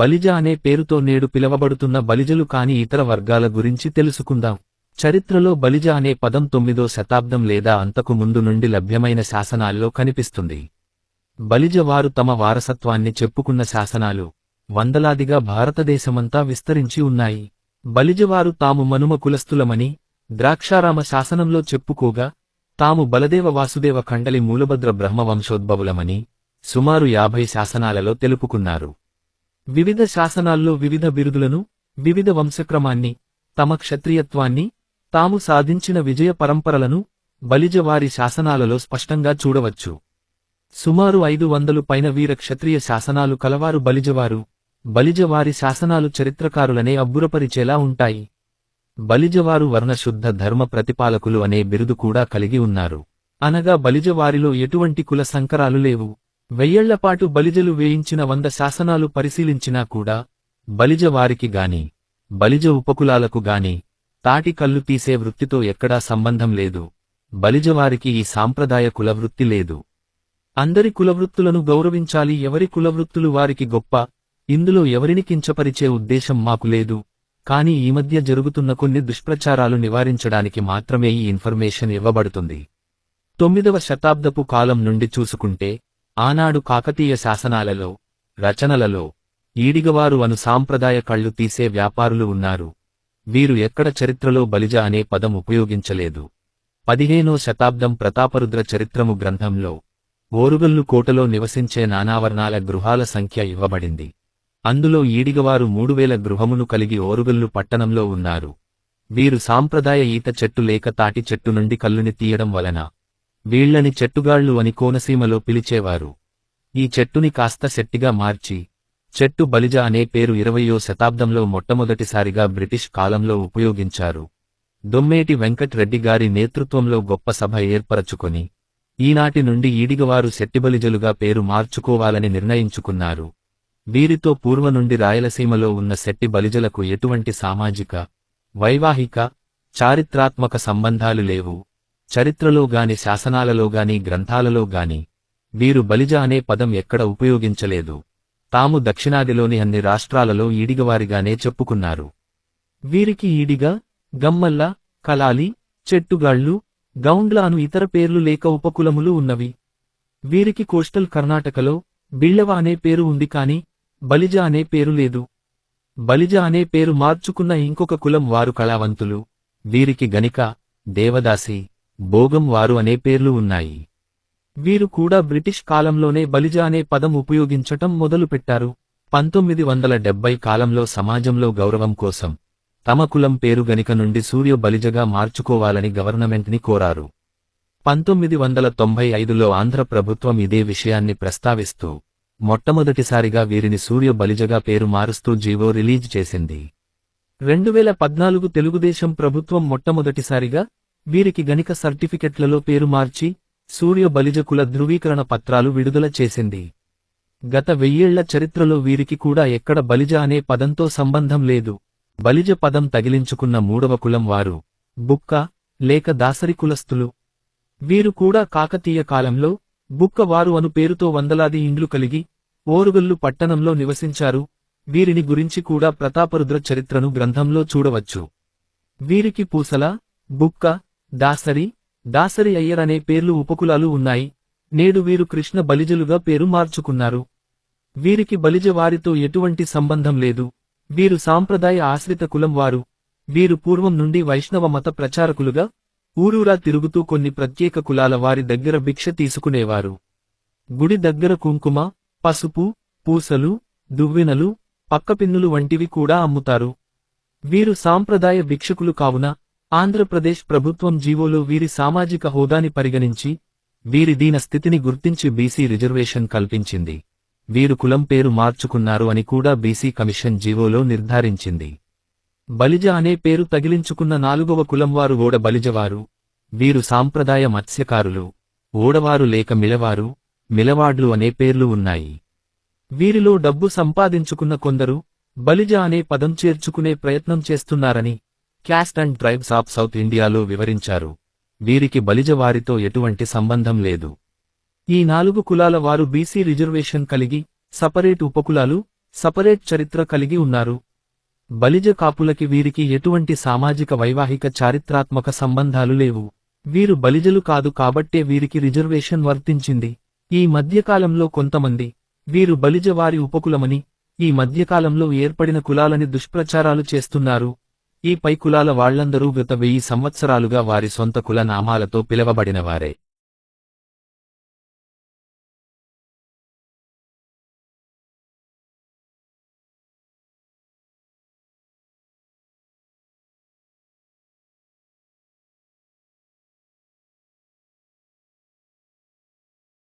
బలిజ అనే పేరుతో నేడు పిలవబడుతున్న బలిజలు కాని ఇతర వర్గాల గురించి తెలుసుకుందాం. చరిత్రలో బలిజ అనే పదం 9వ శతాబ్దం లేదా అంతకు ముందు నుండి లభ్యమైన శాసనాల్లో కనిపిస్తుంది. బలిజ వారు తమ వారసత్వాన్ని చెప్పుకున్న శాసనాలు వందలాదిగా భారతదేశమంతా విస్తరించి ఉన్నాయి. బలిజవారు తాము మనుమ కులస్థులమని ద్రాక్షారామ శాసనంలో చెప్పుకోగా, తాము బలదేవ వాసుదేవ ఖండలి మూలభద్ర బ్రహ్మవంశోద్భవులమని సుమారు 50 శాసనాలలో తెలుపుకున్నారు. వివిధ శాసనాల్లో వివిధ బిరుదులను, వివిధ వంశక్రమాన్ని, తమ క్షత్రియత్వాన్ని, తాము సాధించిన విజయ పరంపరలను బలిజవారి శాసనాలలో స్పష్టంగా చూడవచ్చు. సుమారు 500 పైన వీర క్షత్రియ శాసనాలు కలవారు బలిజవారు. బలిజవారి శాసనాలు చరిత్రకారులనే అబ్బురపరిచేలా ఉంటాయి. బలిజవారు వర్ణశుద్ధ ధర్మ ప్రతిపాలకులు అనే బిరుదు కూడా కలిగి ఉన్నారు. అనగా బలిజవారిలో ఎటువంటి కుల సంకరాలు లేవు. వెయ్యేళ్లపాటు బలిజలు వేయించిన 100 శాసనాలు పరిశీలించినా కూడా బలిజవారికి గాని, బలిజ ఉపకులాలకు గాని తాటి కల్లు తీసే వృత్తితో ఎక్కడా సంబంధం లేదు. బలిజవారికి ఈ సాంప్రదాయ కులవృత్తి లేదు. అందరి కులవృత్తులను గౌరవించాలి, ఎవరి కులవృత్తులు వారికి గొప్ప, ఇందులో ఎవరిని కించపరిచే ఉద్దేశం మాకు లేదు. కానీ ఈ మధ్య జరుగుతున్న కొన్ని దుష్ప్రచారాలు నివారించడానికి మాత్రమే ఈ ఇన్ఫర్మేషన్ ఇవ్వబడుతుంది. 9వ శతాబ్దపు కాలం నుండి చూసుకుంటే ఆనాడు కాకతీయ శాసనాలలో, రచనలలో ఈడిగవారు అను సాంప్రదాయ కళ్ళు తీసే వ్యాపారులు ఉన్నారు. వీరు ఎక్కడ చరిత్రలో బలిజ అనే పదం ఉపయోగించలేదు. 15వ శతాబ్దం ప్రతాపరుద్ర చరిత్రము గ్రంథంలో ఓరుగల్లు కోటలో నివసించే నానావర్ణాల గృహాల సంఖ్య ఇవ్వబడింది. అందులో ఈడిగవారు 3000 గృహమును కలిగి ఓరుగల్లు పట్టణంలో ఉన్నారు. వీరు సాంప్రదాయ ఈత చెట్టు లేక తాటి చెట్టు నుండి కల్లుని తీయడం వలన వీళ్లని చెట్టుగాళ్లు అని కోనసీమలో పిలిచేవారు. ఈ చెట్టుని కాస్త శెట్టిగా మార్చి చెట్టు బలిజ అనే పేరు 20వ శతాబ్దంలో మొట్టమొదటిసారిగా బ్రిటిష్ కాలంలో ఉపయోగించారు. దొమ్మేటి వెంకట్ రెడ్డి గారి నేతృత్వంలో గొప్ప సభ ఏర్పరచుకొని ఈనాటి నుండి ఈడిగవారు శెట్టిబలిజలుగా పేరు మార్చుకోవాలని నిర్ణయించుకున్నారు. వీరితో పూర్వ నుండి రాయలసీమలో ఉన్న శెట్టి బలిజలకు ఎటువంటి సామాజిక, వైవాహిక, చారిత్రాత్మక సంబంధాలు లేవు. చరిత్రలో గాని శాసనాలలో గాని గ్రంథాలలో గాని వీరు బలిజ అనే పదం ఎక్కడ ఉపయోగించలేదు. తాము దక్షిణాదిలోని అన్ని రాష్ట్రాలలో ఈడిగవారిగానే చెప్పుకున్నారు. వీరికి ఈడిగ, గమ్మల్ల, కలాలి, చెట్టుగాళ్లు, గౌండ్ల అను ఇతర పేర్లు లేక ఉపకులములు ఉన్నవి. వీరికి కోస్టల్ కర్ణాటకలో బిళ్లవ అనే పేరు ఉంది కాని బలిజ అనే పేరు లేదు. బలిజ అనే పేరు మార్చుకున్న ఇంకొక కులం వారు కళావంతులు. వీరికి గణిక, దేవదాసి, భోగం వారు అనే పేర్లు ఉన్నాయి. వీరు కూడా బ్రిటిష్ కాలంలోనే బలిజ అనే పదం ఉపయోగించటం మొదలుపెట్టారు. 1970 కాలంలో సమాజంలో గౌరవం కోసం తమ కులం పేరు గణిక నుండి సూర్య బలిజగా మార్చుకోవాలని గవర్నమెంట్ని కోరారు. 1995లో ఆంధ్ర ప్రభుత్వం ఇదే విషయాన్ని ప్రస్తావిస్తూ మొట్టమొదటిసారిగా వీరిని సూర్య బలిజగా పేరు మారుస్తూ జీవో రిలీజ్ చేసింది. 2014 తెలుగుదేశం ప్రభుత్వం మొట్టమొదటిసారిగా వీరికి గణిక సర్టిఫికెట్లలో పేరు మార్చి సూర్య బలిజ కుల ధృవీకరణ పత్రాలు విడుదల చేసింది. గత 1000 ఏళ్ల చరిత్రలో వీరికి కూడా ఎక్కడ బలిజ అనే పదంతో సంబంధం లేదు. బలిజ పదం తగిలించుకున్న 3వ కులం వారు బుక్క లేక దాసరి కులస్థులు. వీరు కూడా కాకతీయ కాలంలో బుక్క వారు అను పేరుతో వందలాది ఇండ్లు కలిగి ఓరుగల్లు పట్టణంలో నివసించారు. వీరిని గురించి కూడా ప్రతాపరుద్ర చరిత్రను గ్రంథంలో చూడవచ్చు. వీరికి పూసల, బుక్క, దాసరి, దాసరి అయ్యర్ అనే పేర్లు ఉపకులాలు ఉన్నాయి. నేడు వీరు కృష్ణ బలిజలుగా పేరు మార్చుకున్నారు. వీరికి బలిజ వారితో ఎటువంటి సంబంధం లేదు. వీరు సాంప్రదాయ ఆశ్రిత కులం వారు. వీరు పూర్వం నుండి వైష్ణవ మత ప్రచారకులుగా ఊరూరా తిరుగుతూ కొన్ని ప్రత్యేక కులాల వారి దగ్గర భిక్ష తీసుకునేవారు. గుడి దగ్గర కుంకుమ, పసుపు, పూసలు, దువ్వెనలు, పక్కపిన్నులు వంటివి కూడా అమ్ముతారు. వీరు సాంప్రదాయ భిక్షకులు కావున ఆంధ్రప్రదేశ్ ప్రభుత్వం జీవోలో వీరి సామాజిక హోదాని పరిగణించి వీరి దీన స్థితిని గుర్తించి బీసీ రిజర్వేషన్ కల్పించింది. వీరు కులం పేరు మార్చుకున్నారు అని కూడా బీసీ కమిషన్ జీవోలో నిర్ధారించింది. బలిజ అనే పేరు తగిలించుకున్న 4వ కులం వారు ఓడ బలిజవారు. వీరు సాంప్రదాయ మత్స్యకారులు. ఓడవారు లేక మిలవారు, మిలవాడ్లు అనే పేర్లు ఉన్నాయి. వీరిలో డబ్బు సంపాదించుకున్న కొందరు బలిజ అనే పదం చేర్చుకునే ప్రయత్నం చేస్తున్నారని caste and tribes of south ఇండియాలో వివరించారు. వీరికి బలిజ వారితో ఎటువంటి సంబంధం లేదు. ఈ 4 కులాల వారు బీసీ రిజర్వేషన్ కలిగి సపరేట్ ఉపకులాలు, సపరేట్ చరిత్ర కలిగి ఉన్నారు. బలిజ కాపులకి వీరికి ఎటువంటి సామాజిక వైవాహిక చారిత్రాత్మక సంబంధాలు లేవు. వీరు బలిజలు కాదు కాబట్టే వీరికి రిజర్వేషన్ వర్తించింది. ఈ మధ్యకాలంలో కొంతమంది వీరు బలిజ వారి ఉపకులమని, ఈ మధ్యకాలంలో ఏర్పడిన కులాలని దుష్ప్రచారాలు చేస్తున్నారు. ఈ పై కులాల వాళ్లందరూ గత 1000 సంవత్సరాలుగా వారి సొంత కుల నామాలతో పిలవబడినవారే.